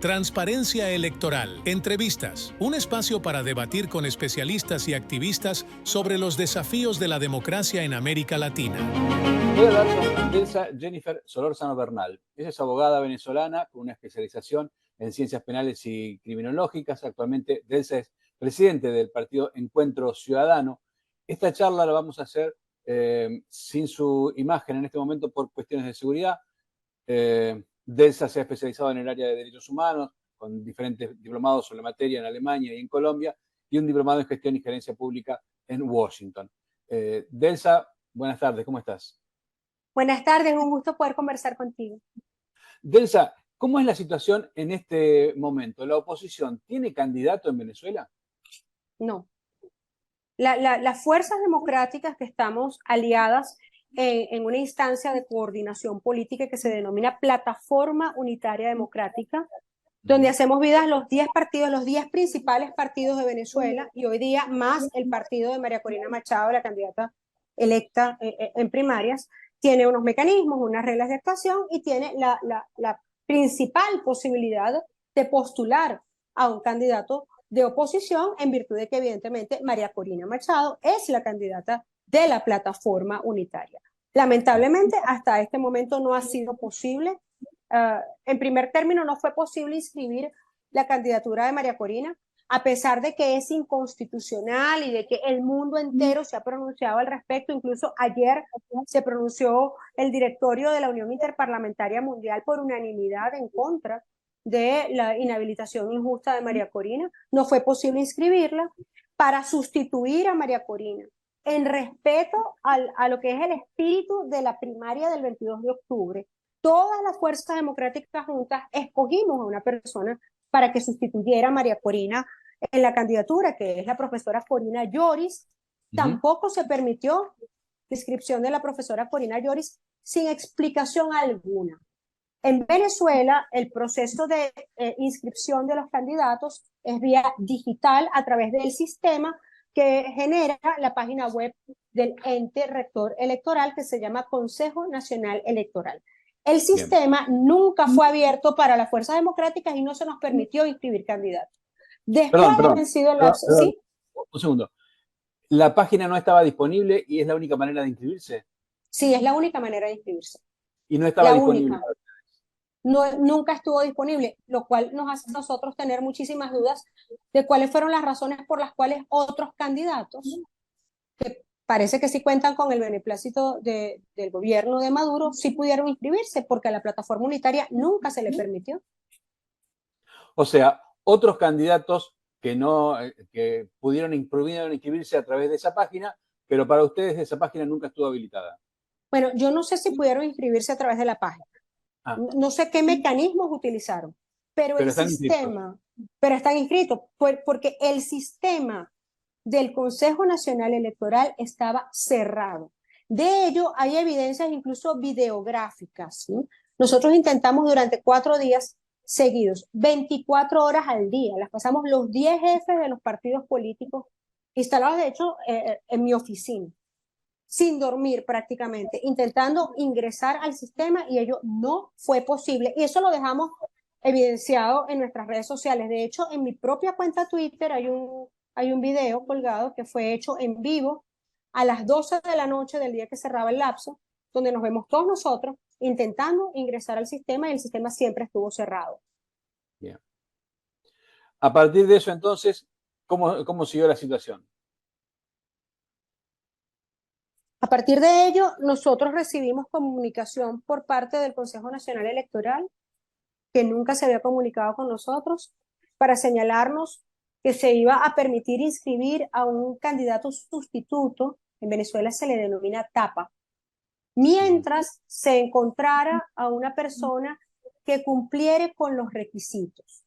Transparencia electoral. Entrevistas. Un espacio para debatir con especialistas y activistas sobre los desafíos de la democracia en América Latina. Voy a hablar con Delsa Jennifer Solórzano Bernal. Ella es abogada venezolana con una especialización en ciencias penales y criminológicas. Actualmente Delsa es presidente del partido Encuentro Ciudadano. Esta charla la vamos a hacer sin su imagen en este momento por cuestiones de seguridad. Delsa se ha especializado en el área de derechos humanos, con diferentes diplomados sobre la materia en Alemania y en Colombia, y un diplomado en gestión y gerencia pública en Washington. Delsa, buenas tardes, ¿cómo estás? Buenas tardes, un gusto poder conversar contigo. Delsa, ¿cómo es la situación en este momento? ¿La oposición tiene candidato en Venezuela? No. Las fuerzas democráticas que estamos aliadas en una instancia de coordinación política que se denomina Plataforma Unitaria Democrática, donde hacemos vida los 10 partidos, los 10 principales partidos de Venezuela, y hoy día más el partido de María Corina Machado, la candidata electa en primarias, tiene unos mecanismos, unas reglas de actuación y tiene la principal posibilidad de postular a un candidato de oposición, en virtud de que evidentemente María Corina Machado es la candidata de la Plataforma Unitaria. Lamentablemente, hasta este momento no ha sido posible. En primer término, no fue posible inscribir la candidatura de María Corina, a pesar de que es inconstitucional y de que el mundo entero se ha pronunciado al respecto. Incluso ayer se pronunció el directorio de la Unión Interparlamentaria Mundial por unanimidad en contra de la inhabilitación injusta de María Corina. No fue posible inscribirla para sustituir a María Corina en respeto a lo que es el espíritu de la primaria del 22 de octubre. Todas las fuerzas democráticas juntas escogimos a una persona para que sustituyera a María Corina en la candidatura, que es la profesora Corina Lloris. Tampoco se permitió la inscripción de la profesora Corina Lloris sin explicación alguna. En Venezuela, el proceso de inscripción de los candidatos es vía digital a través del sistema que genera la página web del ente rector electoral, que se llama Consejo Nacional Electoral. El sistema nunca fue abierto para las fuerzas democráticas y no se nos permitió inscribir candidatos. Después de vencido el lapso, ¿sí? Un segundo. ¿La página no estaba disponible y es la única manera de inscribirse? Sí, es la única manera de inscribirse. Y no estaba disponible. Única. No, nunca estuvo disponible, lo cual nos hace a nosotros tener muchísimas dudas de cuáles fueron las razones por las cuales otros candidatos, que parece que sí cuentan con el beneplácito del gobierno de Maduro, sí pudieron inscribirse, porque a la Plataforma Unitaria nunca se le permitió. O sea, otros candidatos que pudieron inscribirse a través de esa página, pero para ustedes esa página nunca estuvo habilitada. Bueno, yo no sé si pudieron inscribirse a través de la página. No sé qué mecanismos utilizaron, pero el sistema, pero están inscritos, porque el sistema del Consejo Nacional Electoral estaba cerrado. De ello hay evidencias incluso videográficas, ¿sí? Nosotros intentamos durante 4 días seguidos, 24 horas al día, las pasamos los 10 jefes de los partidos políticos instalados, de hecho, en mi oficina, sin dormir prácticamente, intentando ingresar al sistema, y ello no fue posible. Y eso lo dejamos evidenciado en nuestras redes sociales. De hecho, en mi propia cuenta Twitter hay un video colgado que fue hecho en vivo a las 12 de la noche del día que cerraba el lapso, donde nos vemos todos nosotros intentando ingresar al sistema, y el sistema siempre estuvo cerrado. Bien. A partir de eso, entonces, ¿cómo siguió la situación? A partir de ello, nosotros recibimos comunicación por parte del Consejo Nacional Electoral, que nunca se había comunicado con nosotros, para señalarnos que se iba a permitir inscribir a un candidato sustituto, en Venezuela se le denomina tapa, mientras se encontrara a una persona que cumpliere con los requisitos.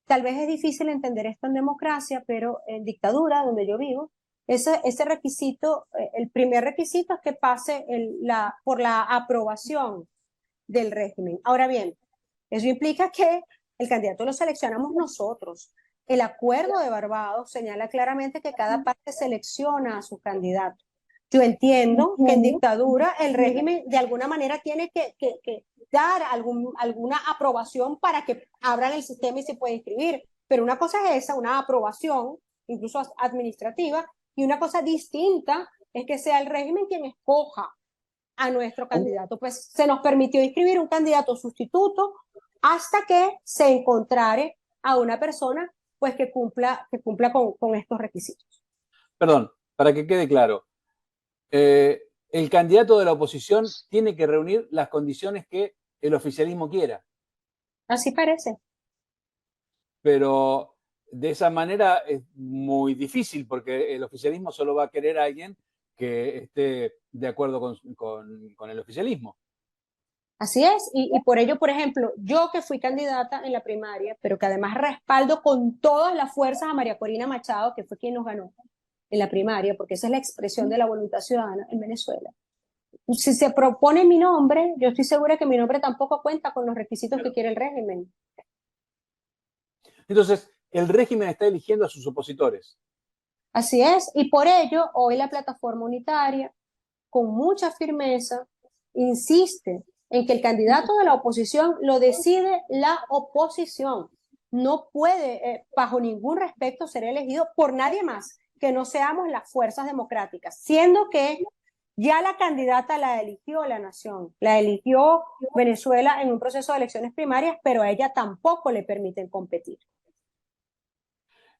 Tal vez es difícil entender esto en democracia, pero en dictadura, donde yo vivo, ese requisito, el primer requisito es que pase por la aprobación del régimen. Ahora bien, eso implica que el candidato lo seleccionamos nosotros. El acuerdo de Barbados señala claramente que cada parte selecciona a su candidato. Yo entiendo que en dictadura el régimen de alguna manera tiene que dar alguna aprobación para que abran el sistema y se pueda inscribir. Pero una cosa es esa, una aprobación, incluso administrativa, y una cosa distinta es que sea el régimen quien escoja a nuestro candidato. Pues se nos permitió inscribir un candidato sustituto hasta que se encontrare a una persona pues que cumpla con estos requisitos. Perdón, para que quede claro, el candidato de la oposición tiene que reunir las condiciones que el oficialismo quiera. Así parece. Pero de esa manera es muy difícil porque el oficialismo solo va a querer a alguien que esté de acuerdo con el oficialismo. Así es, y por ello, por ejemplo, yo que fui candidata en la primaria, pero que además respaldo con todas las fuerzas a María Corina Machado, que fue quien nos ganó en la primaria, porque esa es la expresión de la voluntad ciudadana en Venezuela. Si se propone mi nombre, yo estoy segura que mi nombre tampoco cuenta con los requisitos que quiere el régimen. Entonces, el régimen está eligiendo a sus opositores. Así es, y por ello hoy la plataforma unitaria, con mucha firmeza, insiste en que el candidato de la oposición lo decide la oposición. No puede, bajo ningún respecto, ser elegido por nadie más que no seamos las fuerzas democráticas, siendo que ya la candidata la eligió la nación, la eligió Venezuela en un proceso de elecciones primarias, pero a ella tampoco le permiten competir.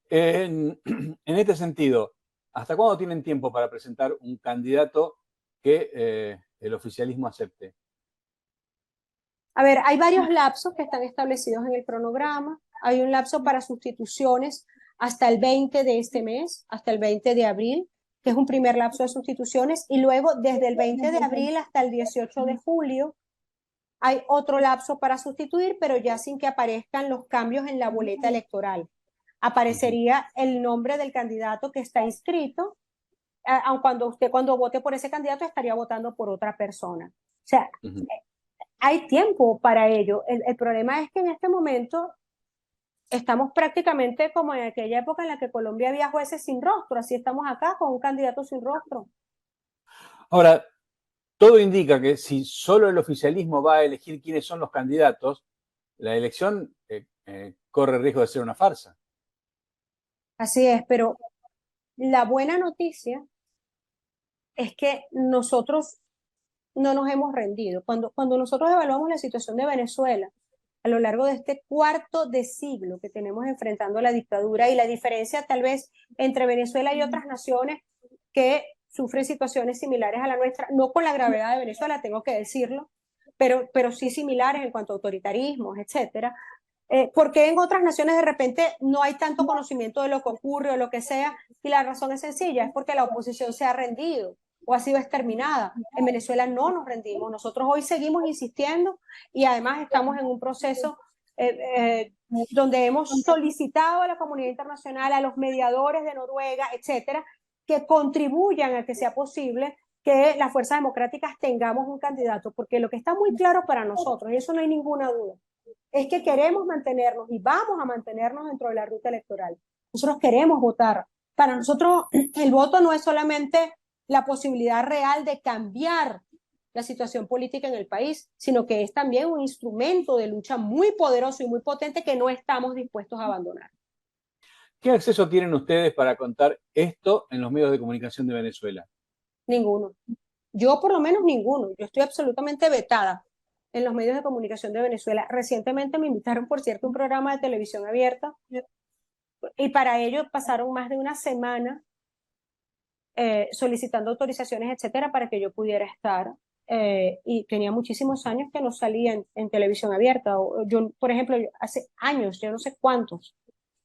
En este sentido, ¿hasta cuándo tienen tiempo para presentar un candidato que el oficialismo acepte? A ver, hay varios lapsos que están establecidos en el cronograma. Hay un lapso para sustituciones hasta el 20 de este mes, hasta el 20 de abril, que es un primer lapso de sustituciones, y luego desde el 20 de abril hasta el 18 de julio hay otro lapso para sustituir, pero ya sin que aparezcan los cambios en la boleta electoral. Aparecería el nombre del candidato que está inscrito, aun cuando usted cuando vote por ese candidato estaría votando por otra persona. O sea, hay tiempo para ello. El problema es que en este momento estamos prácticamente como en aquella época en la que Colombia había jueces sin rostro, así estamos acá con un candidato sin rostro. Ahora, todo indica que si solo el oficialismo va a elegir quiénes son los candidatos, la elección corre riesgo de ser una farsa. Así es, pero la buena noticia es que nosotros no nos hemos rendido. Cuando nosotros evaluamos la situación de Venezuela a lo largo de este cuarto de siglo que tenemos enfrentando la dictadura y la diferencia tal vez entre Venezuela y otras naciones que sufren situaciones similares a la nuestra, no con la gravedad de Venezuela, tengo que decirlo, pero sí similares en cuanto a autoritarismos, etcétera. ¿Por qué en otras naciones de repente no hay tanto conocimiento de lo que ocurre o lo que sea? Y la razón es sencilla, es porque la oposición se ha rendido o ha sido exterminada. En Venezuela no nos rendimos, nosotros hoy seguimos insistiendo y además estamos en un proceso donde hemos solicitado a la comunidad internacional, a los mediadores de Noruega, etcétera, que contribuyan a que sea posible que las fuerzas democráticas tengamos un candidato, porque lo que está muy claro para nosotros, y eso no hay ninguna duda, es que queremos mantenernos y vamos a mantenernos dentro de la ruta electoral. Nosotros queremos votar. Para nosotros el voto no es solamente la posibilidad real de cambiar la situación política en el país, sino que es también un instrumento de lucha muy poderoso y muy potente que no estamos dispuestos a abandonar. ¿Qué acceso tienen ustedes para contar esto en los medios de comunicación de Venezuela? Ninguno. Yo por lo menos ninguno. Yo estoy absolutamente vetada en los medios de comunicación de Venezuela. Recientemente me invitaron, por cierto, a un programa de televisión abierta y para ello pasaron más de una semana solicitando autorizaciones, etcétera, para que yo pudiera estar. Y tenía muchísimos años que no salía en televisión abierta. Yo, por ejemplo, hace años, yo no sé cuántos,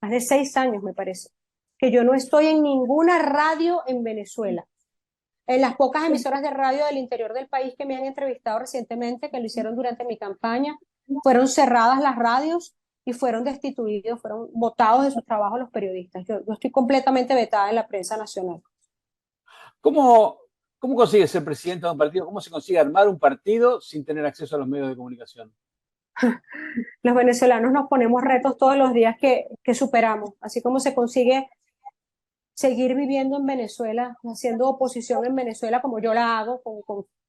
más de 6 años me parece, que yo no estoy en ninguna radio en Venezuela. En las pocas emisoras de radio del interior del país que me han entrevistado recientemente, que lo hicieron durante mi campaña, fueron cerradas las radios y fueron destituidos, fueron botados de sus trabajos los periodistas. Yo estoy completamente vetada en la prensa nacional. ¿Cómo consigue ser presidente de un partido? ¿Cómo se consigue armar un partido sin tener acceso a los medios de comunicación? Los venezolanos nos ponemos retos todos los días que superamos, así como se seguir viviendo en Venezuela, haciendo oposición en Venezuela como yo la hago,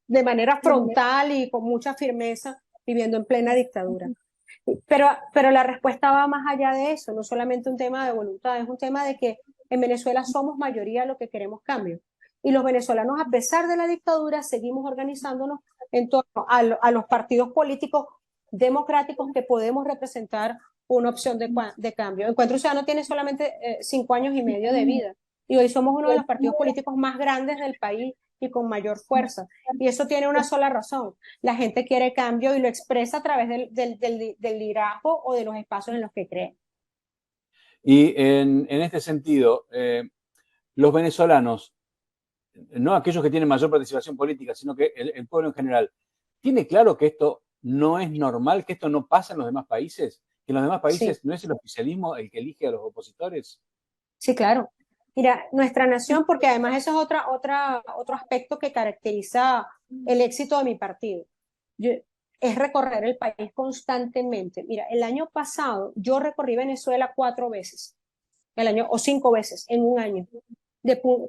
de manera frontal y con mucha firmeza, viviendo en plena dictadura. Pero la respuesta va más allá de eso, no solamente un tema de voluntad, es un tema de que en Venezuela somos mayoría los que queremos cambio. Y los venezolanos, a pesar de la dictadura, seguimos organizándonos en torno a los partidos políticos democráticos que podemos representar una opción de cambio. Encuentro Ciudadano tiene solamente 5 años y medio de vida y hoy somos uno de los partidos políticos más grandes del país y con mayor fuerza. Y eso tiene una sola razón. La gente quiere cambio y lo expresa a través del liderazgo o de los espacios en los que cree. Y en este sentido, los venezolanos, no aquellos que tienen mayor participación política, sino que el pueblo en general, ¿tiene claro que esto no es normal, que esto no pasa en los demás países? ¿Que en los demás países Sí. no es el oficialismo el que elige a los opositores? Sí, claro. Mira, nuestra nación, porque además eso es otro aspecto que caracteriza el éxito de mi partido, es recorrer el país constantemente. Mira, el año pasado yo recorrí Venezuela 4 veces, o 5 veces en un año,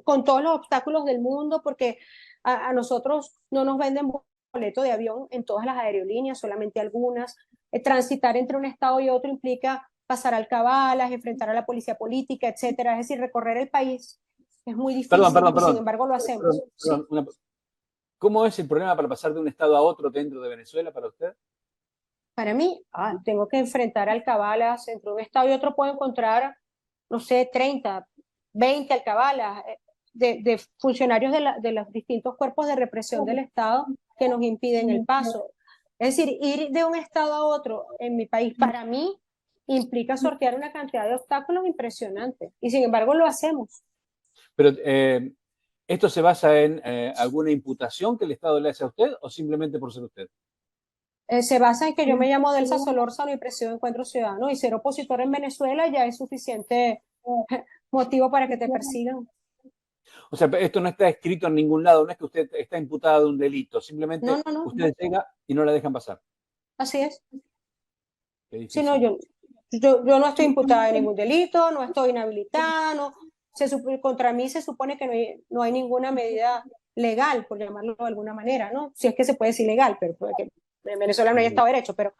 con todos los obstáculos del mundo, porque a nosotros no nos venden boleto de avión en todas las aerolíneas, solamente algunas. Transitar entre un estado y otro implica pasar alcabalas, enfrentar a la policía política, etcétera. Es decir, recorrer el país es muy difícil y sin embargo lo hacemos. Perdón, ¿cómo es el problema para pasar de un estado a otro dentro de Venezuela para usted? Para mí, tengo que enfrentar alcabalas, entre un estado y otro puedo encontrar, no sé, 30, 20 alcabalas de funcionarios de los distintos cuerpos de represión del Estado que nos impiden el paso. Es decir, ir de un estado a otro en mi país, para mí, implica sortear una cantidad de obstáculos impresionantes. Y sin embargo lo hacemos. Pero, ¿esto se basa en alguna imputación que el Estado le hace a usted o simplemente por ser usted? Se basa en que yo me llamo Delsa Solórzano y presido Encuentro Ciudadano, y ser opositor en Venezuela ya es suficiente motivo para que te persigan. O sea, esto no está escrito en ningún lado, no es que usted está imputada de un delito, simplemente No, usted llega y no la dejan pasar. así es. Qué Sí, no, difícil. yo no estoy imputada de ningún delito, no estoy inhabilitada, contra mí se supone que no hay ninguna medida legal, por llamarlo de alguna manera, ¿no? Si es que se puede decir legal, pero porque en Venezuela no hay Estado de Derecho, pero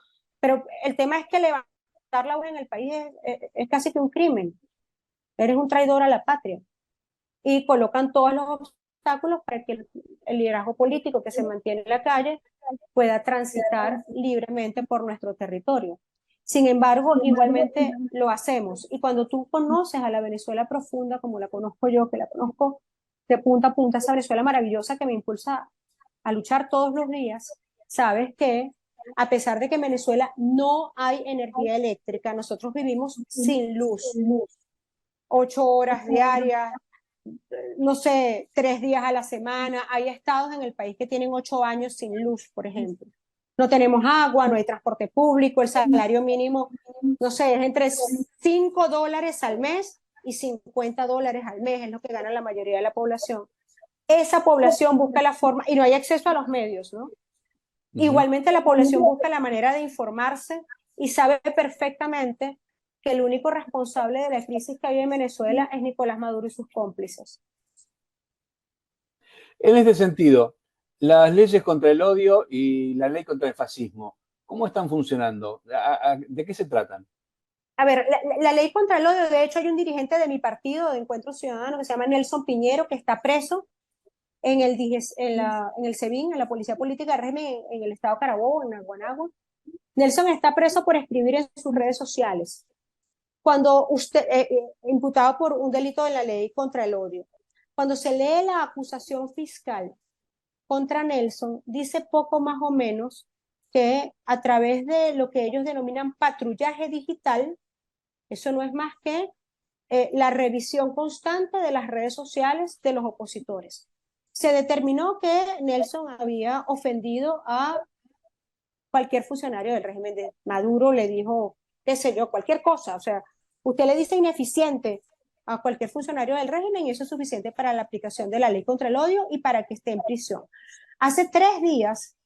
el tema es que levantar la voz en el país es casi que un crimen. Eres un traidor a la patria. Y colocan todos los obstáculos para que el liderazgo político que se mantiene en la calle pueda transitar libremente por nuestro territorio. Sin embargo, igualmente lo hacemos. Y cuando tú conoces a la Venezuela profunda, como la conozco yo, que la conozco de punta a punta, esa Venezuela maravillosa que me impulsa a luchar todos los días, sabes que a pesar de que en Venezuela no hay energía eléctrica, nosotros vivimos sin luz, 8 horas diarias, no sé, 3 días a la semana. Hay estados en el país que tienen 8 años sin luz, por ejemplo. No tenemos agua, no hay transporte público, el salario mínimo, no sé, es entre $5 al mes y $50 al mes, es lo que gana la mayoría de la población. Esa población busca la forma, y no hay acceso a los medios, ¿no? Igualmente la población busca la manera de informarse y sabe perfectamente que el único responsable de la crisis que hay en Venezuela es Nicolás Maduro y sus cómplices. En este sentido, las leyes contra el odio y la ley contra el fascismo, ¿cómo están funcionando? ¿De qué se tratan? A ver, la ley contra el odio, de hecho hay un dirigente de mi partido, de Encuentro Ciudadano, que se llama Nelson Piñero, que está preso en el SEBIN, en la Policía Política de Régimen, en el estado Carabobo, en Aguanagua. Nelson está preso por escribir en sus redes sociales, cuando usted, imputado por un delito de la ley contra el odio. Cuando se lee la acusación fiscal contra Nelson, dice poco más o menos que a través de lo que ellos denominan patrullaje digital, eso no es más que la revisión constante de las redes sociales de los opositores. Se determinó que Nelson había ofendido a cualquier funcionario del régimen de Maduro, le dijo, qué sé yo, cualquier cosa. O sea, usted le dice ineficiente a cualquier funcionario del régimen y eso es suficiente para la aplicación de la ley contra el odio y para que esté en prisión. Hace 3 días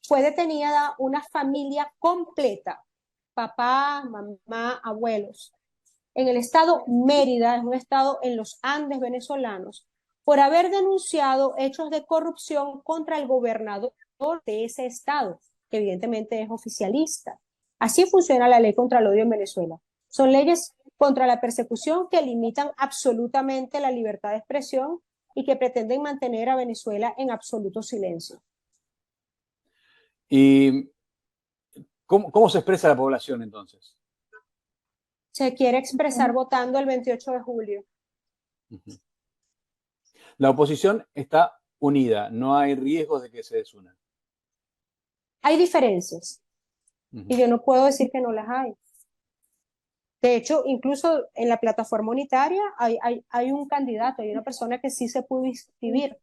fue detenida una familia completa, papá, mamá, abuelos, en el estado Mérida, es un estado en los Andes venezolanos, por haber denunciado hechos de corrupción contra el gobernador de ese estado, que evidentemente es oficialista. Así funciona la ley contra el odio en Venezuela. Son leyes contra la persecución que limitan absolutamente la libertad de expresión y que pretenden mantener a Venezuela en absoluto silencio. ¿Y cómo se expresa la población entonces? Se quiere expresar votando el 28 de julio. La oposición está unida, no hay riesgos de que se desunan. Hay diferencias y yo no puedo decir que no las hay. De hecho, incluso en la plataforma unitaria hay un candidato, hay una persona que sí se pudo inscribir.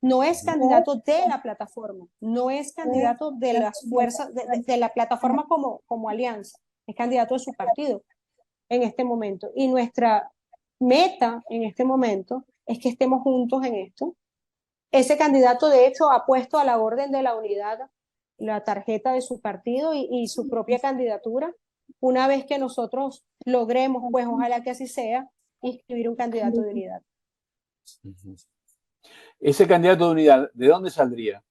No es candidato de la plataforma, no es candidato de las fuerzas, de la plataforma como alianza, es candidato de su partido en este momento. Y nuestra meta en este momento es que estemos juntos en esto. Ese candidato, de hecho, ha puesto a la orden de la unidad la tarjeta de su partido y su propia candidatura. Una vez que nosotros logremos, pues ojalá que así sea, inscribir un candidato de unidad. Ese candidato de unidad, ¿de dónde saldría?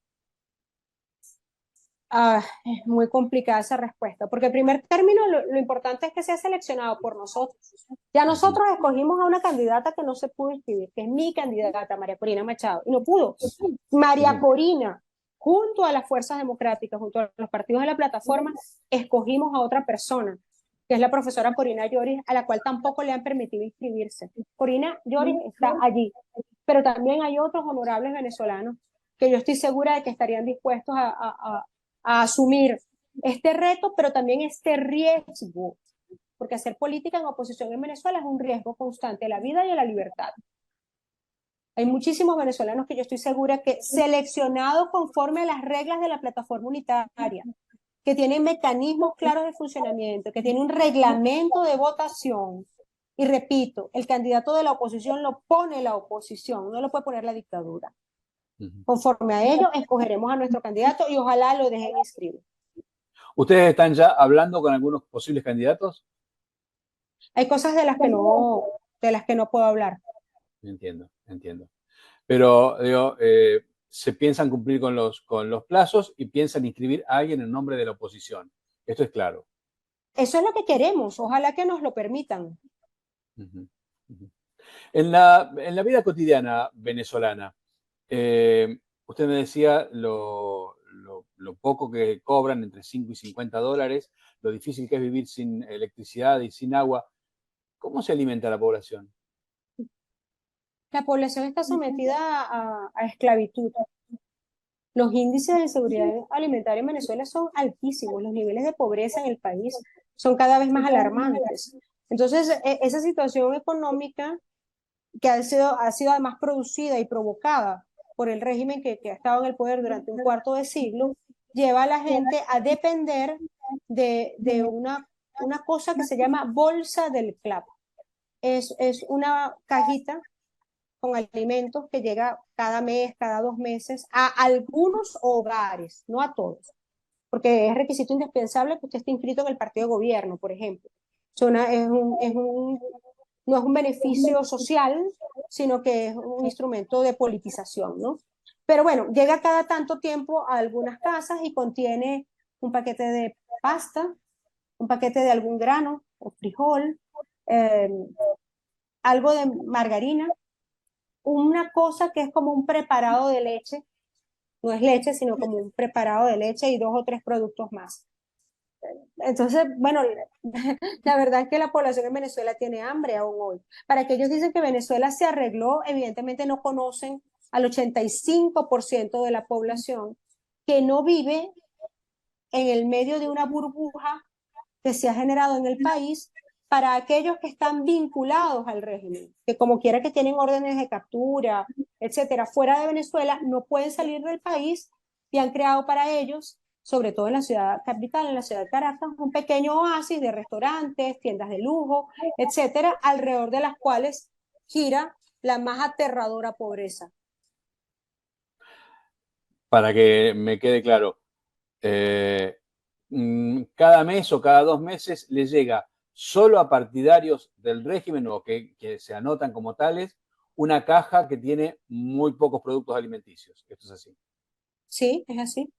Es muy complicada esa respuesta, porque en primer término lo importante es que sea seleccionado por nosotros. Ya nosotros escogimos a una candidata que no se pudo inscribir, que es mi candidata, María Corina Machado, y no pudo. María Corina, junto a las fuerzas democráticas, junto a los partidos de la plataforma, escogimos a otra persona, que es la profesora Corina Lloris, a la cual tampoco le han permitido inscribirse. Corina Lloris está allí, pero también hay otros honorables venezolanos que yo estoy segura de que estarían dispuestos a asumir este reto, pero también este riesgo, porque hacer política en oposición en Venezuela es un riesgo constante a la vida y a la libertad. Hay muchísimos venezolanos que yo estoy segura que seleccionados conforme a las reglas de la plataforma unitaria, que tienen mecanismos claros de funcionamiento, que tienen un reglamento de votación, y repito, el candidato de la oposición lo pone la oposición, no lo puede poner la dictadura. Conforme a ello, escogeremos a nuestro candidato y ojalá lo dejen inscribir. ¿Ustedes están ya hablando con algunos posibles candidatos? Hay cosas de las que no puedo hablar. Entiendo. Pero digo, se piensan cumplir con los plazos y piensan inscribir a alguien en nombre de la oposición. Esto es claro. Eso es lo que queremos, ojalá que nos lo permitan. En la vida cotidiana venezolana, usted me decía lo poco que cobran, entre 5 y 50 dólares, lo difícil que es vivir sin electricidad y sin agua. ¿Cómo se alimenta la población? La población está sometida a esclavitud. Los índices de seguridad alimentaria en Venezuela son altísimos, los niveles de pobreza en el país son cada vez más alarmantes. Entonces, esa situación económica que ha sido además producida y provocada por el régimen que ha estado en el poder durante un cuarto de siglo, lleva a la gente a depender de una cosa que se llama bolsa del CLAP. Es una cajita con alimentos que llega cada mes, cada 2 meses, a algunos hogares, no a todos, porque es requisito indispensable que usted esté inscrito en el partido de gobierno, por ejemplo. No es un beneficio social, sino que es un instrumento de politización, ¿no? Pero bueno, llega cada tanto tiempo a algunas casas y contiene un paquete de pasta, un paquete de algún grano o frijol, algo de margarina, una cosa que es como un preparado de leche, no es leche, sino como un preparado de leche y 2 o 3 productos más. Entonces, bueno, la verdad es que la población en Venezuela tiene hambre aún hoy. Para que ellos dicen que Venezuela se arregló, evidentemente no conocen al 85% de la población que no vive en el medio de una burbuja que se ha generado en el país para aquellos que están vinculados al régimen, que como quiera que tienen órdenes de captura, etcétera, fuera de Venezuela, no pueden salir del país y han creado para ellos, sobre todo en la ciudad capital, en la ciudad de Caracas, un pequeño oasis de restaurantes, tiendas de lujo, etcétera, alrededor de las cuales gira la más aterradora pobreza. Para que me quede claro, cada mes o cada 2 meses le llega solo a partidarios del régimen o que se anotan como tales una caja que tiene muy pocos productos alimenticios. Esto es así. Sí, es así.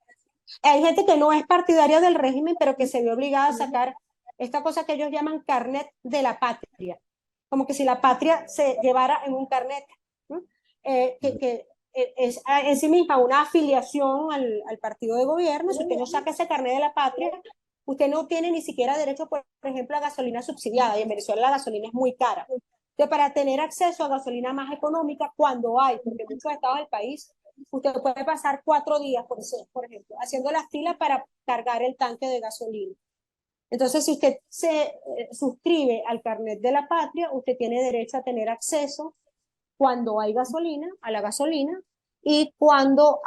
Hay gente que no es partidaria del régimen, pero que se ve obligada a sacar esta cosa que ellos llaman carnet de la patria, como que si la patria se llevara en un carnet, ¿no? Que es en sí misma una afiliación al partido de gobierno. Si usted no saca ese carnet de la patria, usted no tiene ni siquiera derecho, por ejemplo, a gasolina subsidiada, y en Venezuela la gasolina es muy cara. Entonces, para tener acceso a gasolina más económica, cuando hay, porque en muchos estados del país usted puede pasar 4 días, por ejemplo, haciendo la fila para cargar el tanque de gasolina. Entonces, si usted se suscribe al carnet de la patria, usted tiene derecho a tener acceso cuando hay gasolina, a la gasolina, y cuando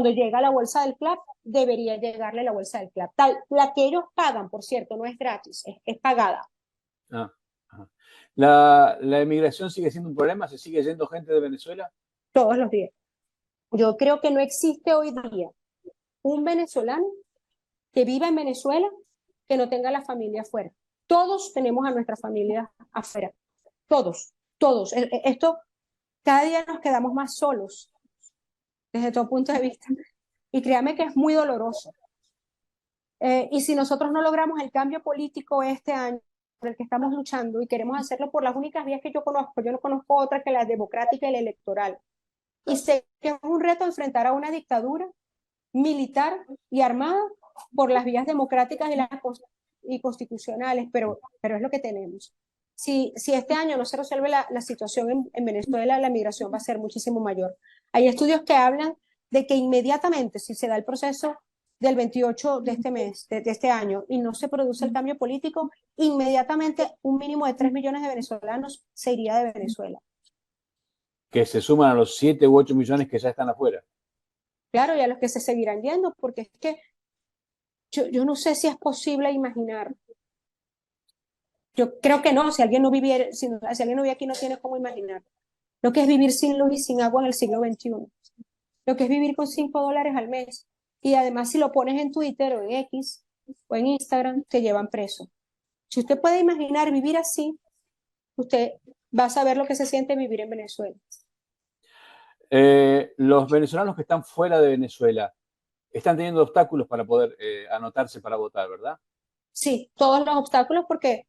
llega la bolsa del CLAP, debería llegarle la bolsa del CLAP. La que ellos pagan, por cierto, no es gratis, es pagada. Ah, ajá. ¿La emigración sigue siendo un problema? ¿Se sigue yendo gente de Venezuela? Todos los días. Yo creo que no existe hoy día un venezolano que viva en Venezuela que no tenga la familia afuera. Todos tenemos a nuestra familia afuera. Todos, todos. Esto, cada día nos quedamos más solos desde todo punto de vista. Y créame que es muy doloroso. Y si nosotros no logramos el cambio político este año, por el que estamos luchando, y queremos hacerlo por las únicas vías que yo conozco, yo no conozco otra que la democrática y la electoral. Y sé que es un reto enfrentar a una dictadura militar y armada por las vías democráticas y constitucionales, pero es lo que tenemos. Si este año no se resuelve la situación en Venezuela, la migración va a ser muchísimo mayor. Hay estudios que hablan de que inmediatamente, si se da el proceso del 28 de este mes, de este año, y no se produce el cambio político, inmediatamente un mínimo de 3 millones de venezolanos se iría de Venezuela. Que se suman a los 7 u 8 millones que ya están afuera. Claro, y a los que se seguirán yendo, porque es que yo no sé si es posible imaginar. Yo creo que no, si alguien no viviera, si alguien no vive aquí, no tiene cómo imaginar lo que es vivir sin luz y sin agua en el siglo XXI, lo que es vivir con $5 al mes. Y además, si lo pones en Twitter o en X o en Instagram, te llevan preso. Si usted puede imaginar vivir así, usted va a saber lo que se siente vivir en Venezuela. Los venezolanos que están fuera de Venezuela están teniendo obstáculos para poder anotarse para votar, ¿verdad? Sí, todos los obstáculos, porque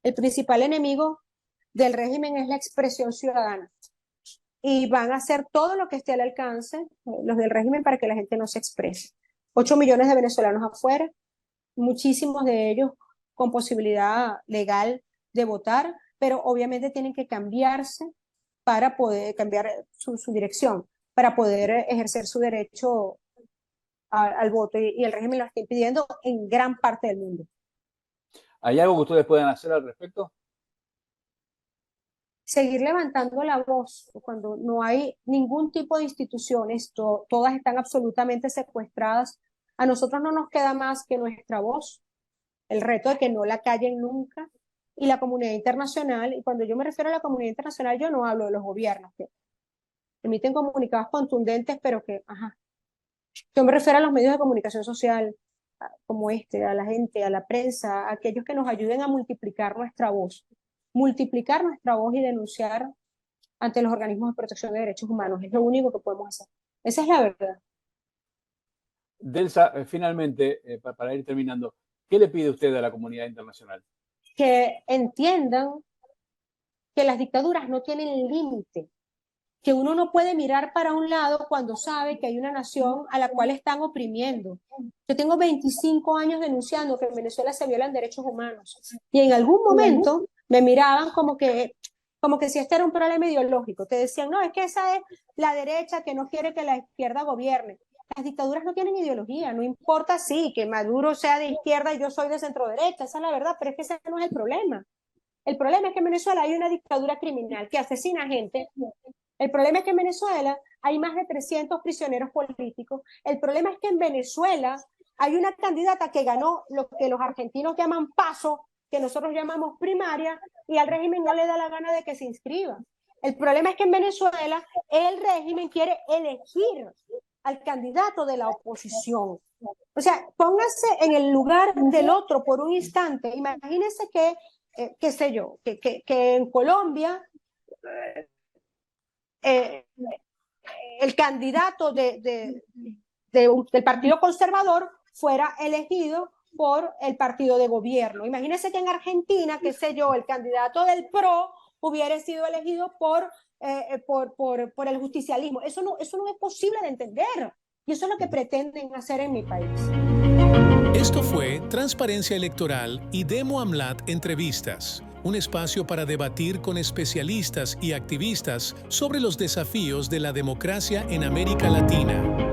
el principal enemigo del régimen es la expresión ciudadana. Y van a hacer todo lo que esté al alcance, los del régimen, para que la gente no se exprese. 8 millones de venezolanos afuera, muchísimos de ellos con posibilidad legal de votar, pero obviamente tienen que cambiarse para poder cambiar su dirección, para poder ejercer su derecho al voto. Y el régimen lo está impidiendo en gran parte del mundo. ¿Hay algo que ustedes puedan hacer al respecto? Seguir levantando la voz cuando no hay ningún tipo de instituciones, todas están absolutamente secuestradas. A nosotros no nos queda más que nuestra voz, el reto de que no la callen nunca, y la comunidad internacional. Y cuando yo me refiero a la comunidad internacional, yo no hablo de los gobiernos que emiten comunicados contundentes, pero que, ajá, yo me refiero a los medios de comunicación social, como a la gente, a la prensa, a aquellos que nos ayuden a multiplicar nuestra voz y denunciar ante los organismos de protección de derechos humanos. Es lo único que podemos hacer. Esa es la verdad. Delsa, finalmente, para ir terminando, ¿qué le pide usted a la comunidad internacional? Que entiendan que las dictaduras no tienen límite, que uno no puede mirar para un lado cuando sabe que hay una nación a la cual están oprimiendo. Yo tengo 25 años denunciando que en Venezuela se violan derechos humanos, y en algún momento me miraban como que si este era un problema ideológico. Te decían, no, es que esa es la derecha que no quiere que la izquierda gobierne. Las dictaduras no tienen ideología, no importa sí, que Maduro sea de izquierda y yo soy de centro derecha, esa es la verdad, pero es que ese no es el problema. El problema es que en Venezuela hay una dictadura criminal que asesina gente. El problema es que en Venezuela hay más de 300 prisioneros políticos. El problema es que en Venezuela hay una candidata que ganó lo que los argentinos llaman paso, que nosotros llamamos primaria, y al régimen no le da la gana de que se inscriba. El problema es que en Venezuela el régimen quiere elegir al candidato de la oposición. O sea, póngase en el lugar del otro por un instante. Imagínense que qué sé yo, que en Colombia el candidato del Partido Conservador fuera elegido por el partido de gobierno. Imagínense que en Argentina, qué sé yo, el candidato del PRO hubiera sido elegido por el justicialismo. Eso no es posible de entender. Y eso es lo que pretenden hacer en mi país. Esto fue Transparencia Electoral y Demo AMLAT Entrevistas, un espacio para debatir con especialistas y activistas sobre los desafíos de la democracia en América Latina.